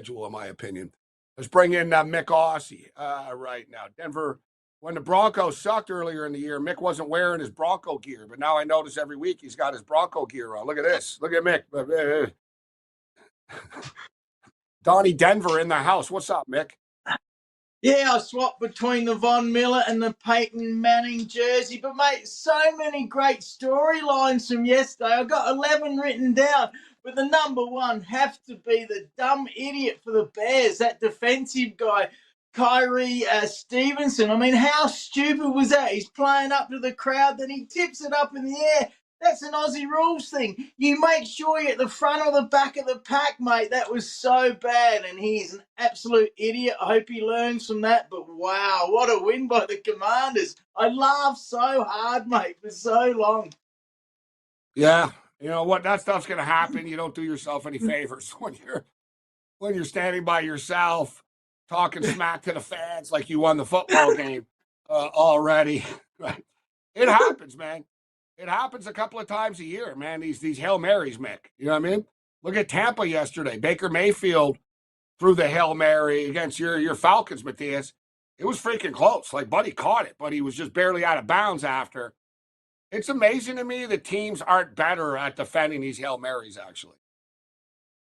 schedule, in my opinion. Let's bring in Mick Aussie right now. Denver, when the Broncos sucked earlier in the year, Mick wasn't wearing his Bronco gear, but now I notice every week he's got his Bronco gear on. Look at this. Look at Mick. Donnie Denver in the house. What's up, Mick? Yeah, I swapped between the Von Miller and the Peyton Manning jersey. But, mate, so many great storylines from yesterday. I got 11 written down. But the number one have to be the dumb idiot for the Bears, that defensive guy, Kyrie Stevenson. I mean, how stupid was that? He's playing up to the crowd, then he tips it up in the air. That's an Aussie rules thing. You make sure you're at the front or the back of the pack, mate. That was so bad, and he's an absolute idiot. I hope he learns from that. But wow, what a win by the Commanders. I laughed so hard, mate, for so long. Yeah, you know what? That stuff's going to happen. You don't do yourself any favors when you're standing by yourself talking smack to the fans like you won the football game already. Right? It happens, man. It happens a couple of times a year, man. These Hail Marys, Mick. You know what I mean? Look at Tampa yesterday. Baker Mayfield threw the Hail Mary against your Falcons, Matthias. It was freaking close. Like, Buddy caught it, but he was just barely out of bounds after. It's amazing to me that teams aren't better at defending these Hail Marys, actually.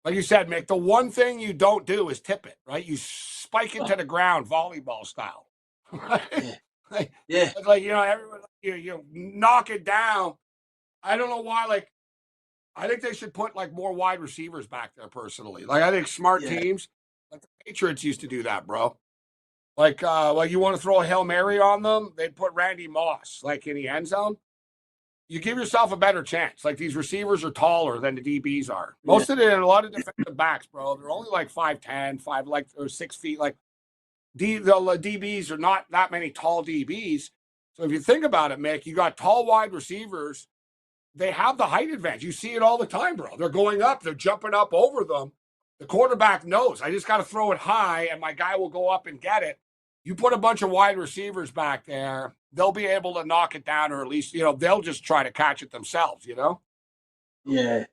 Like you said, Mick, the one thing you don't do is tip it, right? You spike it to the ground volleyball style. Right? Yeah. Like, you know, everyone, you knock it down. I don't know why. Like, I think they should put like more wide receivers back there. Personally, like I think smart teams, like the Patriots, used to do that, bro. Like you want to throw a Hail Mary on them, they'd put Randy Moss like in the end zone. You give yourself a better chance. Like, these receivers are taller than the DBs are. Most of it, a lot of defensive backs, bro, they're only like 5'10", or 6 feet. Like, the DBs are not that many tall DBs. So if you think about it, Mick, you got tall wide receivers. They have the height advantage. You see it all the time, bro. They're going up. They're jumping up over them. The quarterback knows. I just got to throw it high, and my guy will go up and get it. You put a bunch of wide receivers back there, they'll be able to knock it down, or at least, you know, they'll just try to catch it themselves, you know? Yeah.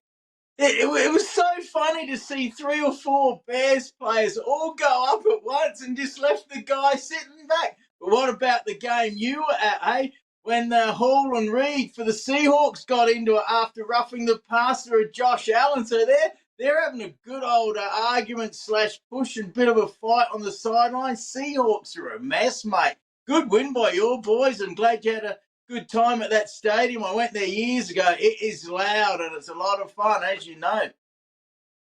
It was so funny to see 3 or 4 Bears players all go up at once and just left the guy sitting back. But what about the game you were at, hey? When Hall and Reed for the Seahawks got into it after roughing the passer of Josh Allen. So they're having a good old argument / push and bit of a fight on the sideline. Seahawks are a mess, mate. Good win by your boys. I'm glad you had a good time at that stadium. I went there years ago. It is loud and it's a lot of fun, as you know.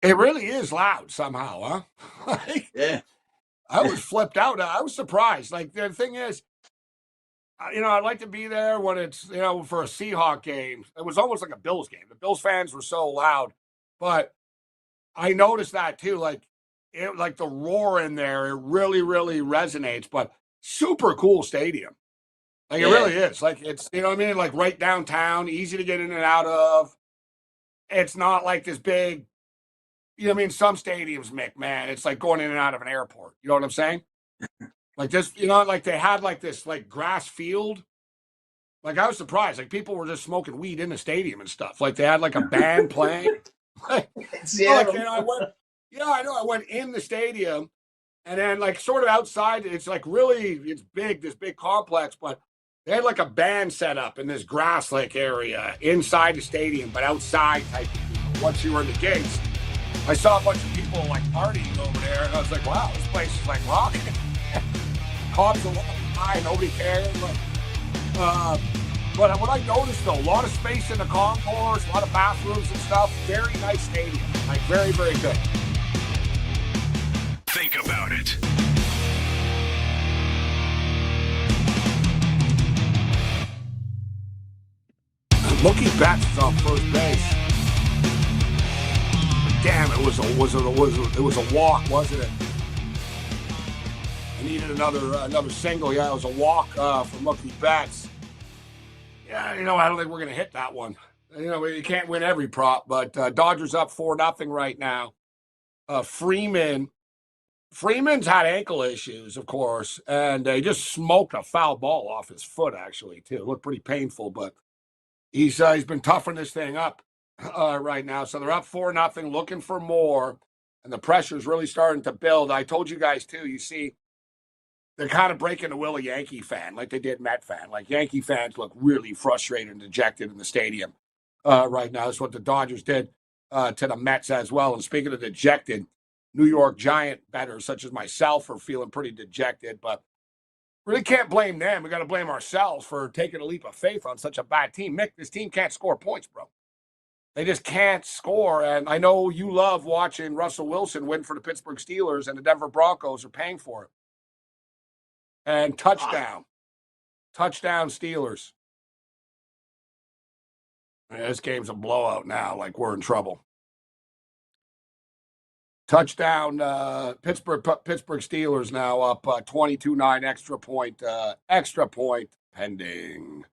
It really is loud somehow, huh? Yeah. I was flipped out. I was surprised. Like, the thing is, you know, I'd like to be there when it's, you know, for a Seahawk game. It was almost like a Bills game. The Bills fans were so loud. But I noticed that too. Like, like the roar in there, it really, really resonates. But super cool stadium. Like, it really is. Like, it's, you know what I mean? Like, right downtown, easy to get in and out of. It's not like this big, you know what I mean? Some stadiums, Mick, man, it's like going in and out of an airport. You know what I'm saying? Like this, you know, like they had like this like grass field. Like, I was surprised. Like, people were just smoking weed in the stadium and stuff. Like, they had like a band playing. Like, you know, I know. I went in the stadium, and then like sort of outside, it's like really, it's big, this big complex, but they had like a band set up in this grass like area inside the stadium, but outside type. Once you were in the gates, I saw a bunch of people like partying over there, and I was like, wow, this place is like rocking. Cops are high, nobody cares. But what I noticed, though, a lot of space in the concourse, a lot of bathrooms and stuff. Very nice stadium. Like, very, very good. Think about it. Mookie Betts is on first base. Damn, it was a walk, wasn't it? I needed another single. Yeah, it was a walk for Mookie Betts. Yeah, you know, I don't think we're going to hit that one. You know, you can't win every prop, but Dodgers up 4-0 right now. Freeman's had ankle issues, of course, and he just smoked a foul ball off his foot, actually, too. It looked pretty painful, but he's been toughing this thing up right now. So they're up 4-0, looking for more. and the pressure's really starting to build. I told you guys too. You see, they're kind of breaking the will of Yankee fan, like they did Met fan. Like Yankee fans look really frustrated and dejected in the stadium right now. That's what the Dodgers did to the Mets as well. And speaking of dejected, New York Giant bettors such as myself are feeling pretty dejected, but really can't blame them. We got to blame ourselves for taking a leap of faith on such a bad team. Mick, this team can't score points, bro. They just can't score. And I know you love watching Russell Wilson win for the Pittsburgh Steelers, and the Denver Broncos are paying for it. And touchdown Steelers. This game's a blowout now. Like we're in trouble. Touchdown Pittsburgh Steelers now up 22-9 extra point pending.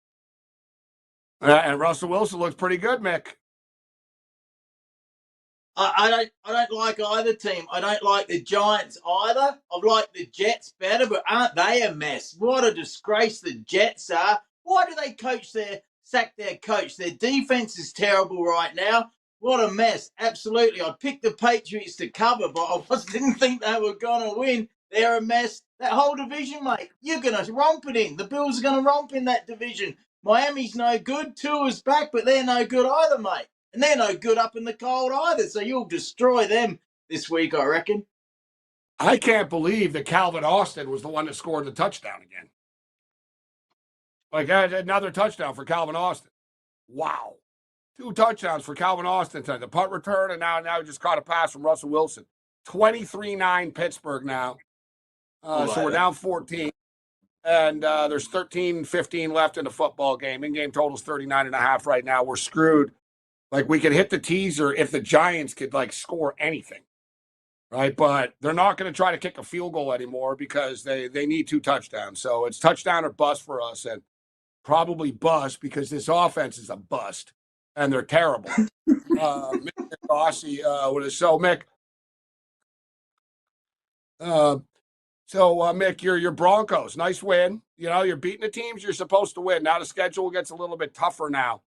And Russell Wilson looks pretty good, Mick. I don't like either team. I don't like the Giants either. I like the Jets better, but aren't they a mess? What a disgrace the Jets are. Why do they sack their coach? Their defense is terrible right now. What a mess. Absolutely. I picked the Patriots to cover, but I didn't think they were going to win. They're a mess. That whole division, mate, you're going to romp it in. The Bills are going to romp in that division. Miami's no good. Tua's back, but they're no good either, mate. And they're no good up in the cold either, so you'll destroy them this week, I reckon. I can't believe that Calvin Austin was the one that scored the touchdown again. Like, another touchdown for Calvin Austin. Wow. 2 touchdowns for Calvin Austin tonight. The punt return, and now he just caught a pass from Russell Wilson. 23-9 Pittsburgh now. So we're down 14. And there's 13-15 left in the football game. In-game total's 39.5 right now. We're screwed. Like, we could hit the teaser if the Giants could, like, score anything, right? But they're not going to try to kick a field goal anymore because they need 2 touchdowns. So it's touchdown or bust for us, and probably bust because this offense is a bust, and they're terrible. Mick Rossi so, Mick, Mick, your Broncos, nice win. You know, you're beating the teams you're supposed to win. Now the schedule gets a little bit tougher now.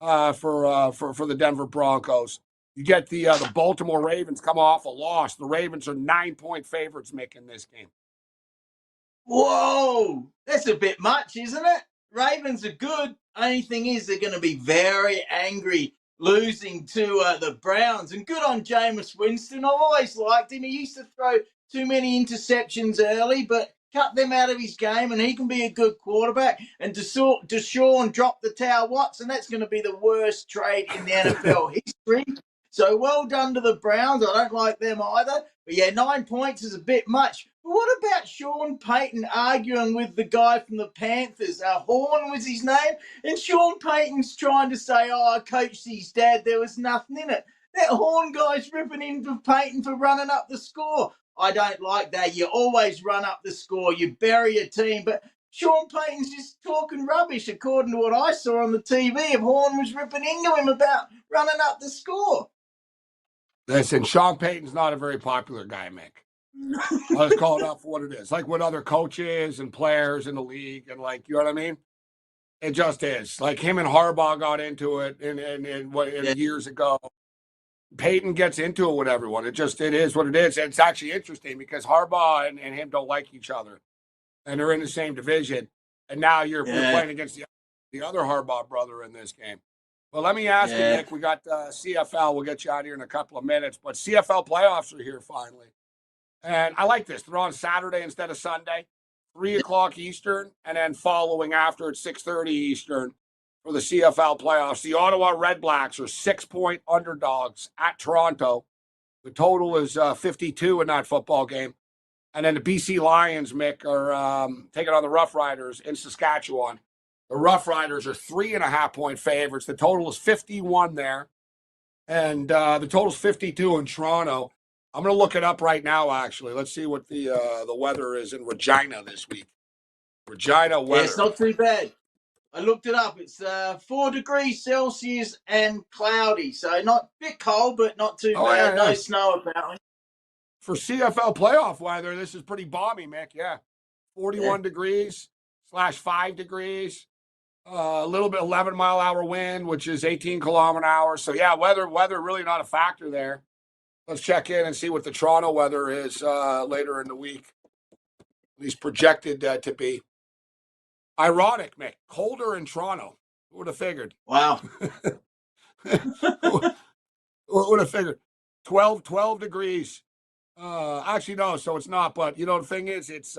For the Denver Broncos. You get the Baltimore Ravens come off a loss. The Ravens are 9-point favorites, Mick, in this game. Whoa, that's a bit much, isn't it? Ravens are good. Only thing is they're going to be very angry losing to the Browns. And good on Jameis Winston. I've always liked him. He used to throw too many interceptions early, but cut them out of his game, and he can be a good quarterback. And Deshaun dropped the Tower Watson. That's going to be the worst trade in the NFL history. So well done to the Browns. I don't like them either. But yeah, 9 points is a bit much. But what about Sean Payton arguing with the guy from the Panthers? Horn was his name. And Sean Payton's trying to say, I coached his dad. There was nothing in it. That Horn guy's ripping into Payton for running up the score. I don't like that. You always run up the score. You bury a team. But Sean Payton's just talking rubbish, according to what I saw on the TV. If Horn was ripping into him about running up the score. Listen, Sean Payton's not a very popular guy, Mick. I'll just call it out for what it is. Like with other coaches and players in the league, and like, you know what I mean? It just is. Like him and Harbaugh got into it years ago. Peyton gets into it with everyone. It is what it is. And it's actually interesting because Harbaugh and him don't like each other. And they're in the same division. And now you're playing against the other Harbaugh brother in this game. Well, let me ask you, Nick. We got CFL. We'll get you out here in a couple of minutes. But CFL playoffs are here finally. And I like this. They're on Saturday instead of Sunday, 3 o'clock Eastern. And then following after at 6:30 Eastern. For the CFL playoffs. The Ottawa Red Blacks are 6-point underdogs at Toronto. The total is 52 in that football game. And then the BC Lions, Mick, are taking on the Rough Riders in Saskatchewan. The Rough Riders are 3.5-point favorites. The total is 51 there. And the total is 52 in Toronto. I'm going to look it up right now, actually. Let's see what the weather is in Regina this week. Regina weather. Yeah, it's not too bad. I looked it up. It's 4 degrees Celsius and cloudy. So not a bit cold, but not too bad. Yeah. No snow apparently. For CFL playoff weather, this is pretty balmy, Mick. Yeah. 41 degrees /5 degrees. A little bit 11-mile-hour wind, which is 18 kilometer an hour. So, yeah, weather really not a factor there. Let's check in and see what the Toronto weather is later in the week. At least projected to be. Ironic, Mick. Colder in Toronto. Who would have figured? Wow. Who would have figured? 12 degrees. Actually, no, so it's not. But, the thing is, it's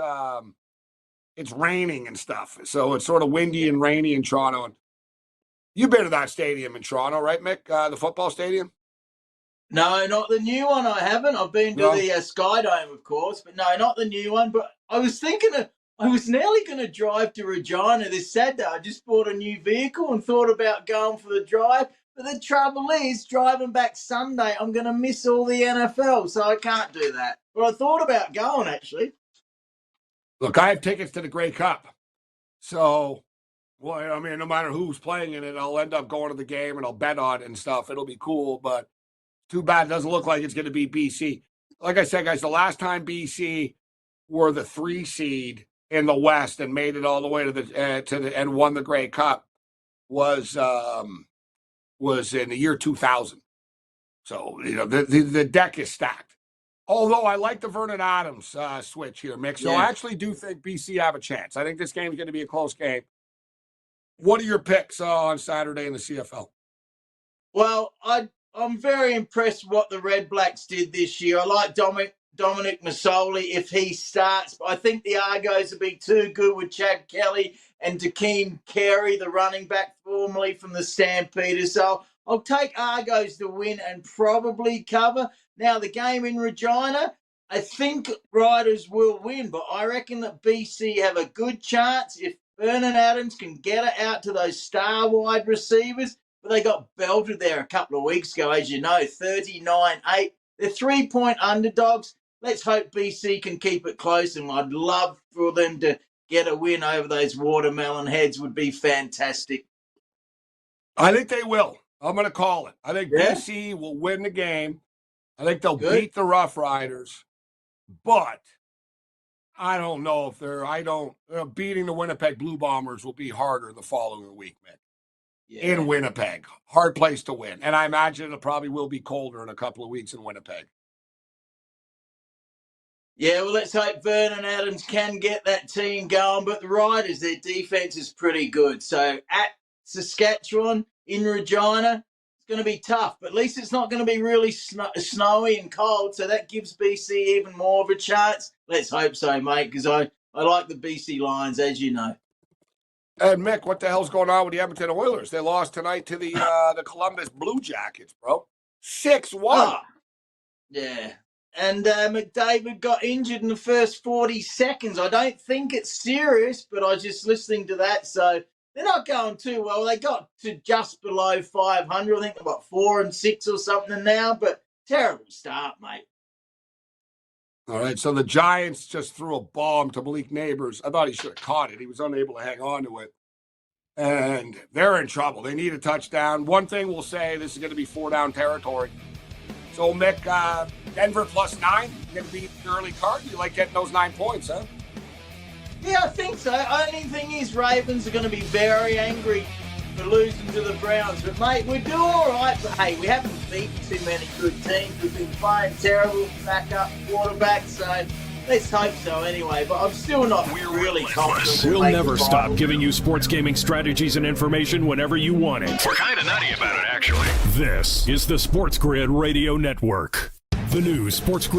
raining and stuff. So it's sort of windy and rainy in Toronto. And you've been to that stadium in Toronto, right, Mick? The football stadium? No, not the new one. I haven't. I've been to the Skydome, of course, but no, not the new one. But I was nearly going to drive to Regina this Saturday. I just bought a new vehicle and thought about going for the drive. But the trouble is, driving back Sunday, I'm going to miss all the NFL, so I can't do that. But I thought about going, actually. Look, I have tickets to the Grey Cup. So, well, I mean, no matter who's playing in it, I'll end up going to the game and I'll bet on it and stuff. It'll be cool, but too bad it doesn't look like it's going to be BC. Like I said, guys, the last time BC were the 3 seed in the West and made it all the way to the and won the Grey Cup was in the year 2000. So the deck is stacked. Although I like the Vernon Adams switch here, Mick. So I actually do think BC have a chance. I think this game is going to be a close game. What are your picks on Saturday in the CFL? Well, I'm very impressed with what the Red Blacks did this year. I like Dominic Masoli if he starts, but I think the Argos will be too good with Chad Kelly and Dakeem Carey, the running back formerly from the Stampeders. So I'll take Argos to win and probably cover. Now, the game in Regina, I think Riders will win, but I reckon that BC have a good chance if Vernon Adams can get it out to those star wide receivers. But they got belted there a couple of weeks ago, as you know, 39-8. They're 3-point underdogs. Let's hope BC can keep it close, and I'd love for them to get a win over those watermelon heads. Would be fantastic. I think they will. I'm going to call it. I think BC will win the game. I think they'll beat the Rough Riders, but I don't know if beating the Winnipeg Blue Bombers will be harder the following week, man. Yeah. In Winnipeg. Hard place to win. And I imagine it probably will be colder in a couple of weeks in Winnipeg. Yeah, well, let's hope Vernon Adams can get that team going. But the Riders, their defense is pretty good. So at Saskatchewan, in Regina, it's going to be tough. But at least it's not going to be really snowy and cold. So that gives BC even more of a chance. Let's hope so, mate, because I like the BC Lions, as you know. And Mick, what the hell's going on with the Edmonton Oilers? They lost tonight to the Columbus Blue Jackets, bro. 6-1. Oh, yeah. And McDavid got injured in the first 40 seconds. I don't think it's serious, but I was just listening to that. So they're not going too well. They got to just below 500. I think they're about 4-6 or something now, but terrible start, mate. All right, so the Giants just threw a bomb to Malik Neighbors. I thought he should have caught it. He was unable to hang on to it. And they're in trouble. They need a touchdown. One thing we'll say, this is going to be 4-down territory. So, Mick, Denver +9, you're going to beat the early card. You like getting those 9 points, huh? Yeah, I think so. Only thing is Ravens are going to be very angry for losing to the Browns. But, mate, we're doing all right. But, hey, we haven't beaten too many good teams. We've been playing terrible backup quarterbacks. So let's hope so anyway. But I'm still not really confident. We'll never stop giving you sports gaming strategies and information whenever you want it. We're kind of nutty about it, actually. This is the SportsGrid Radio Network. The new SportsGrid